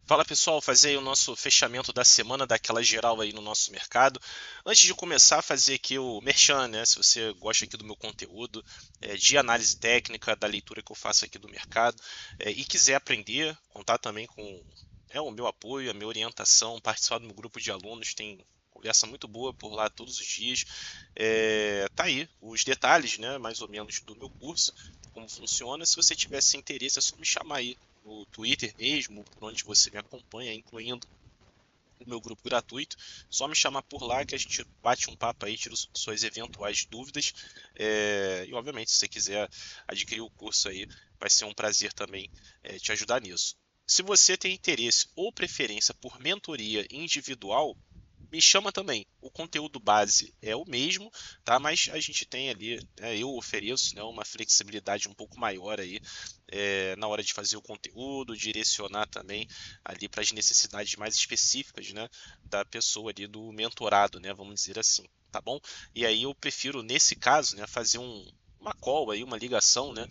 Fala pessoal, fazer aí o nosso fechamento da semana, daquela geral aí no nosso mercado. Antes de começar a fazer aqui o merchan, né? Se você gosta aqui do meu conteúdo, de análise técnica, da leitura que eu faço aqui do mercado, e quiser aprender, contar também com o meu apoio, a minha orientação, participar do meu grupo de alunos, tem conversa muito boa por lá todos os dias. Tá aí os detalhes, né? Mais ou menos do meu curso, como funciona. Se você tivesse interesse, é só me chamar aí no Twitter mesmo, onde você me acompanha, incluindo o meu grupo gratuito. Só me chamar por lá que a gente bate um papo aí, tira suas eventuais dúvidas. E obviamente, se você quiser adquirir o curso aí, vai ser um prazer também te ajudar nisso. Se você tem interesse ou preferência por mentoria individual, me chama também. O conteúdo base é o mesmo, tá? Mas a gente tem ali, né, eu ofereço, né, uma flexibilidade um pouco maior aí na hora de fazer o conteúdo, direcionar também ali para as necessidades mais específicas, né, da pessoa ali do mentorado, né, vamos dizer assim, tá bom? E aí eu prefiro nesse caso, né, fazer uma call aí, uma ligação, né,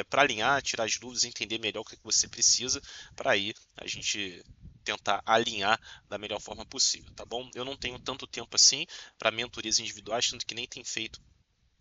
para alinhar, tirar as dúvidas, entender melhor o que você precisa, para aí a gente tentar alinhar da melhor forma possível, tá bom? Eu não tenho tanto tempo assim para mentorias individuais, tanto que nem tenho feito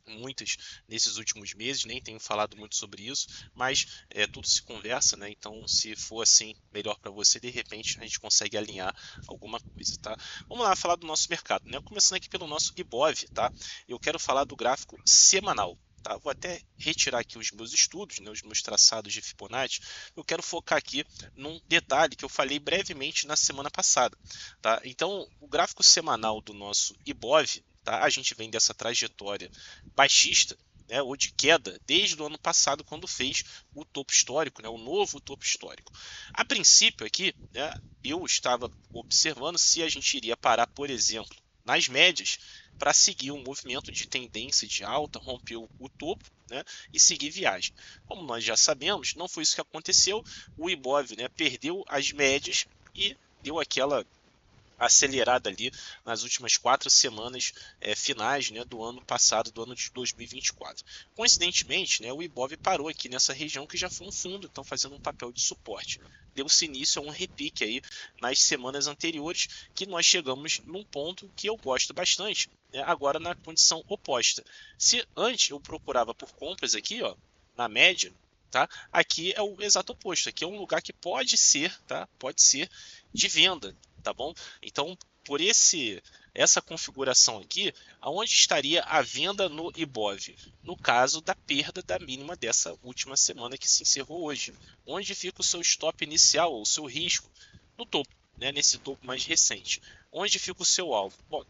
muitas nesses últimos meses, nem tenho falado muito sobre isso, mas tudo se conversa, né? Então, se for assim, melhor para você, de repente a gente consegue alinhar alguma coisa, tá? Vamos lá falar do nosso mercado, né? Começando aqui pelo nosso Ibov, tá? Eu quero falar do gráfico semanal. Tá, vou até retirar aqui os meus estudos, né, os meus traçados de Fibonacci. Eu quero focar aqui num detalhe que eu falei brevemente na semana passada. Tá? Então, o gráfico semanal do nosso Ibov, tá? A gente vem dessa trajetória baixista, né, ou de queda desde o ano passado, quando fez o topo histórico, né, o novo topo histórico. A princípio aqui, né, eu estava observando se a gente iria parar, por exemplo, nas médias, para seguir um movimento de tendência de alta, romper o topo, né, e seguir viagem. Como nós já sabemos, não foi isso que aconteceu. O Ibov, né, perdeu as médias e deu aquela acelerada ali nas últimas 4 semanas finais, né, do ano passado, do ano de 2024. Coincidentemente, né, o Ibov parou aqui nessa região que já foi um fundo, então fazendo um papel de suporte. Deu-se início a um repique aí nas semanas anteriores, que nós chegamos num ponto que eu gosto bastante, né, agora na condição oposta. Se antes eu procurava por compras aqui, ó, na média, tá? Aqui é o exato oposto. Aqui é um lugar que pode ser, tá? Pode ser de venda, tá bom? Então, por essa configuração aqui, aonde estaria a venda no Ibov? No caso da perda da mínima dessa última semana que se encerrou hoje. Onde fica o seu stop inicial, ou o seu risco? No topo, né? Nesse topo mais recente. Onde fica o seu alvo? Bom,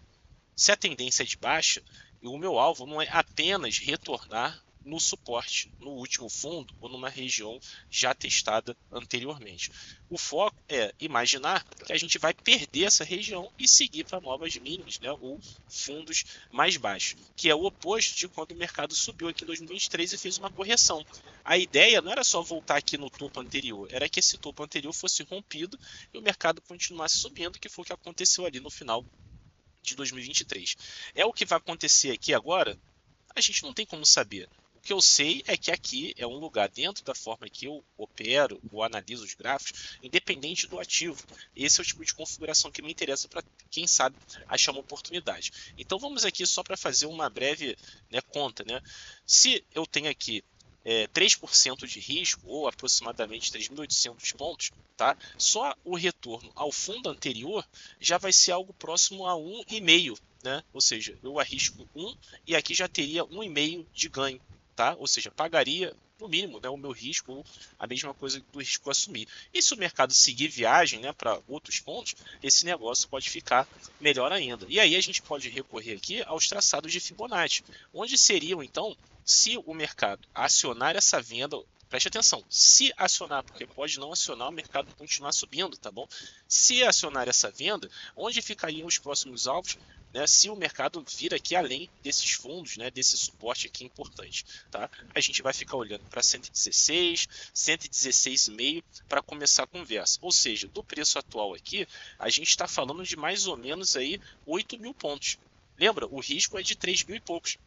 se a tendência é de baixa, o meu alvo não é apenas retornar no suporte, no último fundo ou numa região já testada anteriormente. O foco é imaginar que a gente vai perder essa região e seguir para novas mínimas, né, ou fundos mais baixos, que é o oposto de quando o mercado subiu aqui em 2023 e fez uma correção. A ideia não era só voltar aqui no topo anterior, era que esse topo anterior fosse rompido e o mercado continuasse subindo, que foi o que aconteceu ali no final de 2023. É o que vai acontecer aqui agora? A gente não tem como saber. O que eu sei é que aqui é um lugar dentro da forma que eu opero ou analiso os gráficos, independente do ativo. Esse é o tipo de configuração que me interessa para quem sabe achar uma oportunidade. Então vamos aqui só para fazer uma breve, né, conta, né? Se eu tenho aqui 3% de risco, ou aproximadamente 3.800 pontos, tá? Só o retorno ao fundo anterior já vai ser algo próximo a 1,5, né? Ou seja, eu arrisco 1 e aqui já teria 1,5 de ganho, tá? Ou seja, pagaria no mínimo, né, o meu risco, ou a mesma coisa do risco que eu assumir. E se o mercado seguir viagem, né, para outros pontos, esse negócio pode ficar melhor ainda. E aí a gente pode recorrer aqui aos traçados de Fibonacci, onde seriam então, se o mercado acionar essa venda, preste atenção, se acionar, porque pode não acionar, o mercado continuar subindo, tá bom? Se acionar essa venda, onde ficariam os próximos alvos, né, se o mercado vir aqui além desses fundos, né, desse suporte aqui importante, tá? A gente vai ficar olhando para 116, 116,5 para começar a conversa. Ou seja, do preço atual aqui, a gente está falando de mais ou menos aí 8 mil pontos. Lembra? O risco é de 3 mil e poucos.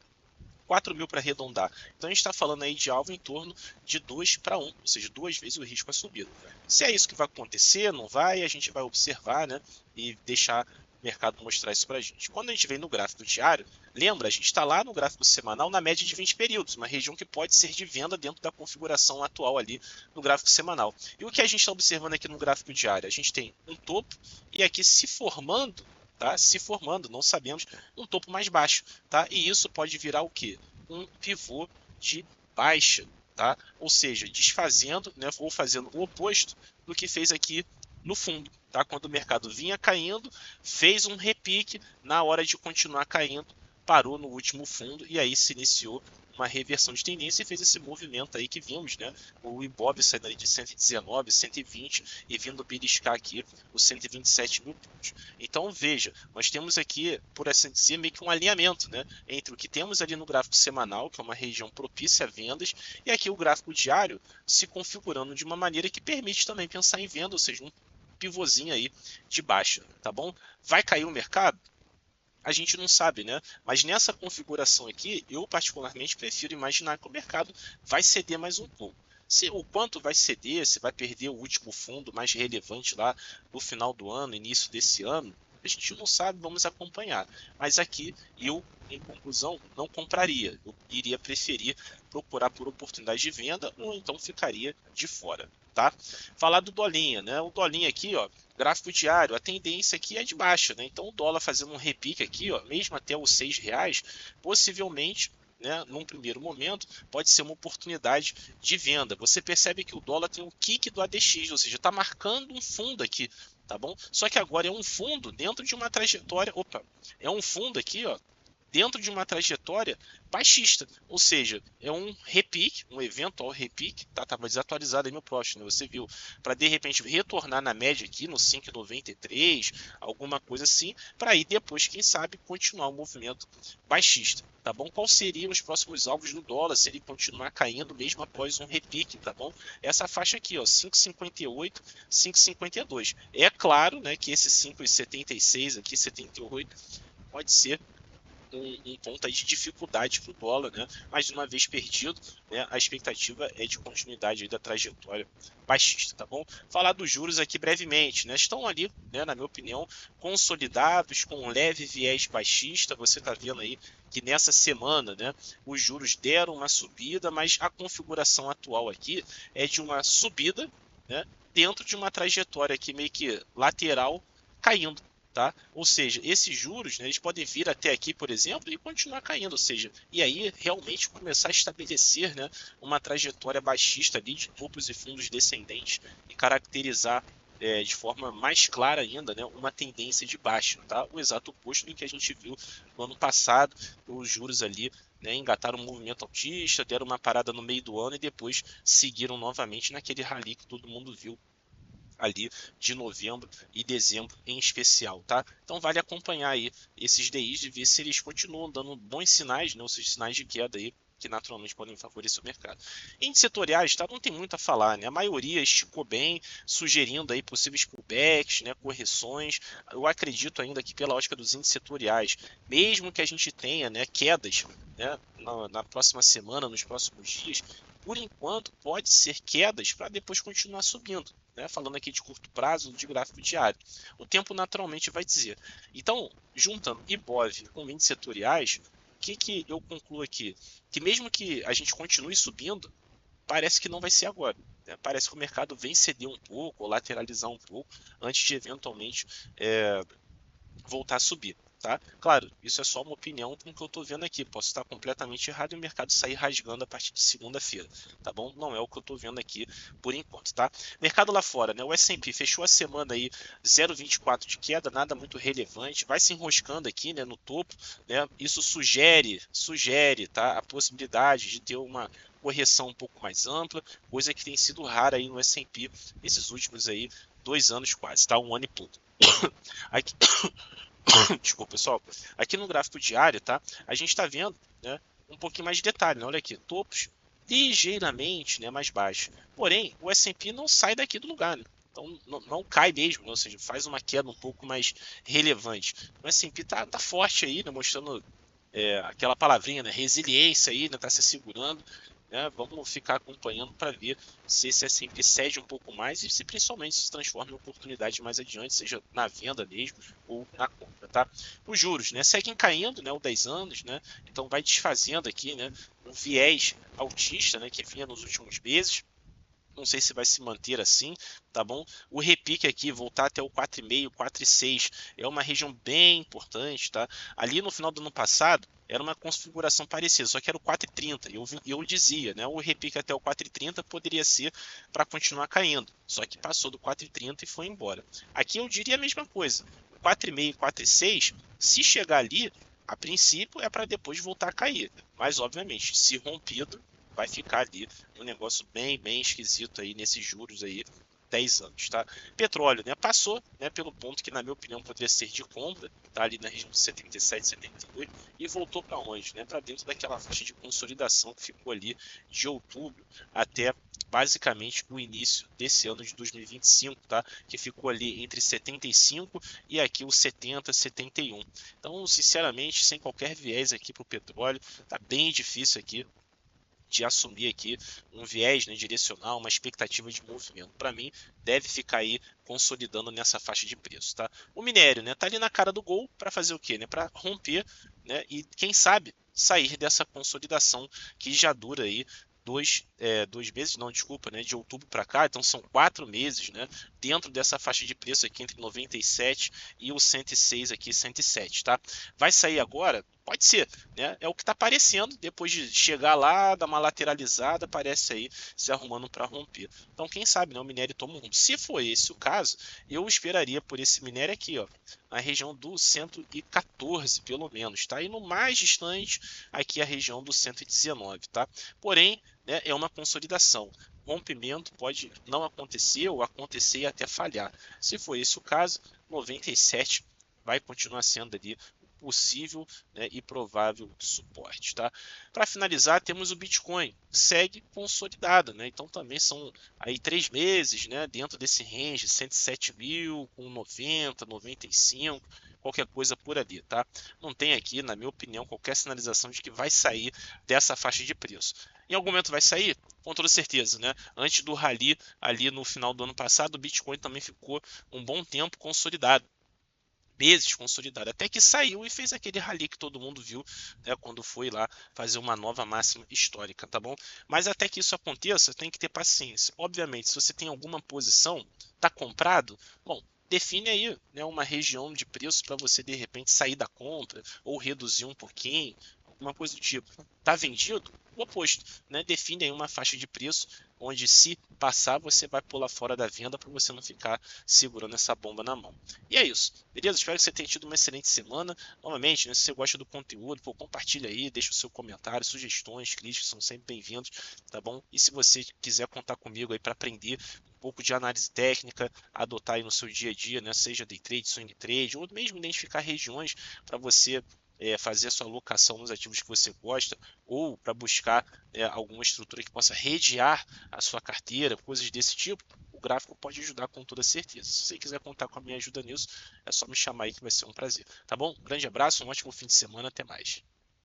4 mil para arredondar. Então a gente está falando aí de alvo em torno de 2 para 1, ou seja, 2 vezes o risco a subida. Se é isso que vai acontecer, não vai, a gente vai observar, né, e deixar o mercado mostrar isso para a gente. Quando a gente vem no gráfico diário, lembra, a gente está lá no gráfico semanal na média de 20 períodos, uma região que pode ser de venda dentro da configuração atual ali no gráfico semanal. E o que a gente está observando aqui no gráfico diário? A gente tem um topo e aqui se formando, tá? Se formando, não sabemos, um topo mais baixo, tá? E isso pode virar o quê? Um pivô de baixa, tá? Ou seja, desfazendo, né, ou fazendo o oposto do que fez aqui no fundo, tá? Quando o mercado vinha caindo, fez um repique, na hora de continuar caindo, parou no último fundo e aí se iniciou uma reversão de tendência e fez esse movimento aí que vimos, né? O Ibov saindo ali de 119, 120 e vindo beliscar aqui os 127 mil pontos. Então veja, nós temos aqui, por assim dizer, meio que um alinhamento, né, entre o que temos ali no gráfico semanal, que é uma região propícia a vendas, e aqui o gráfico diário se configurando de uma maneira que permite também pensar em venda, ou seja, um pivôzinho aí de baixa, tá bom? Vai cair o mercado? A gente não sabe, né? Mas nessa configuração aqui, eu particularmente prefiro imaginar que o mercado vai ceder mais um pouco. O quanto vai ceder, se vai perder o último fundo mais relevante lá no final do ano, início desse ano, a gente não sabe, vamos acompanhar. Mas aqui eu, em conclusão, não compraria. Eu iria preferir procurar por oportunidade de venda ou então ficaria de fora, tá? Falar do dolinha, né? O dolinha aqui, ó, gráfico diário, a tendência aqui é de baixa, né? Então o dólar fazendo um repique aqui, ó, mesmo até os R$ 6, possivelmente, né, num primeiro momento, pode ser uma oportunidade de venda. Você percebe que o dólar tem um kick do ADX, ou seja, está marcando um fundo aqui, tá bom? Só que agora é um fundo dentro de uma trajetória, é um fundo aqui, ó, dentro de uma trajetória baixista, ou seja, é um repique, um eventual repique, tá? Tava desatualizado aí meu profit, né? Você viu, para de repente retornar na média aqui no 5,93, alguma coisa assim, para aí depois, quem sabe, continuar o movimento baixista, tá bom? Quais seriam os próximos alvos do dólar se ele continuar caindo mesmo após um repique, tá bom? Essa faixa aqui, ó, 5,58, 5,52. É claro, né, que esse 5,76 aqui, 78, pode ser um ponto aí de dificuldade para o dólar, né? Mas uma vez perdido, né, a expectativa é de continuidade aí da trajetória baixista, tá bom? Falar dos juros aqui brevemente, né? Estão ali, né, na minha opinião, consolidados com um leve viés baixista. Você está vendo aí que nessa semana, né, os juros deram uma subida, mas a configuração atual aqui é de uma subida, né, dentro de uma trajetória aqui meio que lateral caindo. Tá? Ou seja, esses juros, né, eles podem vir até aqui, por exemplo, e continuar caindo, ou seja, e aí realmente começar a estabelecer, né, uma trajetória baixista ali de topos e fundos descendentes e caracterizar de forma mais clara ainda, né, uma tendência de baixa, tá? O exato oposto do que a gente viu no ano passado, os juros ali, né, engataram um movimento altista, deram uma parada no meio do ano e depois seguiram novamente naquele rally que todo mundo viu ali de novembro e dezembro em especial, tá? Então vale acompanhar aí esses DIs e ver se eles continuam dando bons sinais, né? Os sinais de queda aí que naturalmente podem favorecer o mercado. Índices setoriais, tá? Não tem muito a falar, né? A maioria esticou bem, sugerindo aí possíveis pullbacks, né? Correções. Eu acredito ainda que pela ótica dos índices setoriais, mesmo que a gente tenha, né, quedas, né, na próxima semana, nos próximos dias, por enquanto pode ser quedas para depois continuar subindo, né? Falando aqui de curto prazo, de gráfico diário. O tempo naturalmente vai dizer. Então, juntando Ibov com índices setoriais, o que eu concluo aqui? Que mesmo que a gente continue subindo, parece que não vai ser agora, né? Parece que o mercado vem ceder um pouco, ou lateralizar um pouco, antes de eventualmente voltar a subir. Tá? Claro, isso é só uma opinião com o que eu estou vendo aqui. Posso estar completamente errado e o mercado sair rasgando a partir de segunda-feira, tá bom? Não é o que eu estou vendo aqui por enquanto, tá? Mercado lá fora, né? O S&P fechou a semana aí 0,24 de queda, nada muito relevante, vai se enroscando aqui, né, no topo, né? Isso sugere, tá, a possibilidade de ter uma correção um pouco mais ampla, coisa que tem sido rara aí no S&P nesses últimos aí 2 anos quase, tá? 1 ano e pouco. Aqui desculpa, pessoal. Aqui no gráfico diário, tá? A gente está vendo, né, um pouquinho mais de detalhe, né? Olha aqui, topos ligeiramente, né, mais baixos. Porém, o S&P não sai daqui do lugar, né? Então não cai mesmo, né? Ou seja, faz uma queda um pouco mais relevante. O S&P tá forte aí, né, mostrando aquela palavrinha, né, resiliência aí, né, tá se segurando, né, vamos ficar acompanhando para ver se esse S&P cede um pouco mais e se principalmente se transforma em oportunidade mais adiante, seja na venda mesmo ou na compra, tá? Os juros, né, seguem caindo, né, o 10 anos, né, então vai desfazendo aqui, né, um viés altista, né, que vinha nos últimos meses. Não sei se vai se manter assim, tá bom? O repique aqui, voltar até o 4,5, 4,6, é uma região bem importante, tá? Ali no final do ano passado, era uma configuração parecida, só que era o 4,30. Eu dizia, né? O repique até o 4,30 poderia ser para continuar caindo, só que passou do 4,30 e foi embora. Aqui eu diria a mesma coisa. 4,5, 4,6, se chegar ali, a princípio é para depois voltar a cair. Mas, obviamente, se rompido, vai ficar ali um negócio bem esquisito aí nesses juros aí, 10 anos, tá? Petróleo, né, passou, né, pelo ponto que na minha opinião poderia ser de compra, tá ali na região de 77, 78 e voltou para onde, né? Para dentro daquela faixa de consolidação que ficou ali de outubro até basicamente o início desse ano de 2025, tá? Que ficou ali entre 75 e aqui o 70, 71. Então, sinceramente, sem qualquer viés aqui para o petróleo, tá bem difícil aqui de assumir aqui um viés, né, direcional, uma expectativa de movimento. Para mim, deve ficar aí consolidando nessa faixa de preço, tá? O minério, né, tá ali na cara do gol para fazer o quê, né? Para romper, né? E quem sabe sair dessa consolidação que já dura aí 2 meses, não, desculpa, né, de outubro para cá, então são 4 meses, né, dentro dessa faixa de preço aqui entre 97 e o 106 aqui, 107, tá? Vai sair agora? Pode ser, né? É o que está aparecendo depois de chegar lá, dar uma lateralizada, aparece aí se arrumando para romper. Então, quem sabe, né, o minério toma um rumo. Se for esse o caso, eu esperaria por esse minério aqui, ó, na região do 114, pelo menos, tá? E no mais distante, aqui a região do 119, tá? Porém, né, é uma consolidação. Rompimento pode não acontecer ou acontecer e até falhar. Se for esse o caso, 97 vai continuar sendo ali possível, né, e provável suporte, tá? Para finalizar, temos o Bitcoin, segue consolidado, né? Então também são aí 3 meses, né, dentro desse range 107 mil com 90, 95, qualquer coisa por ali, tá? Não tem aqui, na minha opinião, qualquer sinalização de que vai sair dessa faixa de preço. Em algum momento vai sair? Com toda certeza, né? Antes do rally ali no final do ano passado, o Bitcoin também ficou um bom tempo consolidado, meses consolidado, até que saiu e fez aquele rally que todo mundo viu, né, quando foi lá fazer uma nova máxima histórica, tá bom? Mas até que isso aconteça, tem que ter paciência. Obviamente, se você tem alguma posição, tá comprado, bom, define aí, né, uma região de preço para você de repente sair da compra ou reduzir um pouquinho, alguma coisa do tipo. Tá vendido? O oposto, né? Define aí uma faixa de preço onde se passar você vai pular fora da venda para você não ficar segurando essa bomba na mão. E é isso, beleza? Espero que você tenha tido uma excelente semana. Novamente, né, se você gosta do conteúdo, pô, compartilha aí, deixa o seu comentário, sugestões, críticas são sempre bem-vindos, tá bom? E se você quiser contar comigo aí para aprender um pouco de análise técnica, adotar aí no seu dia a dia, né, seja day trade, swing trade, ou mesmo identificar regiões para você fazer a sua alocação nos ativos que você gosta, ou para buscar alguma estrutura que possa redear a sua carteira, coisas desse tipo, o gráfico pode ajudar com toda certeza. Se você quiser contar com a minha ajuda nisso, é só me chamar aí que vai ser um prazer. Tá bom? Um grande abraço, um ótimo fim de semana, até mais.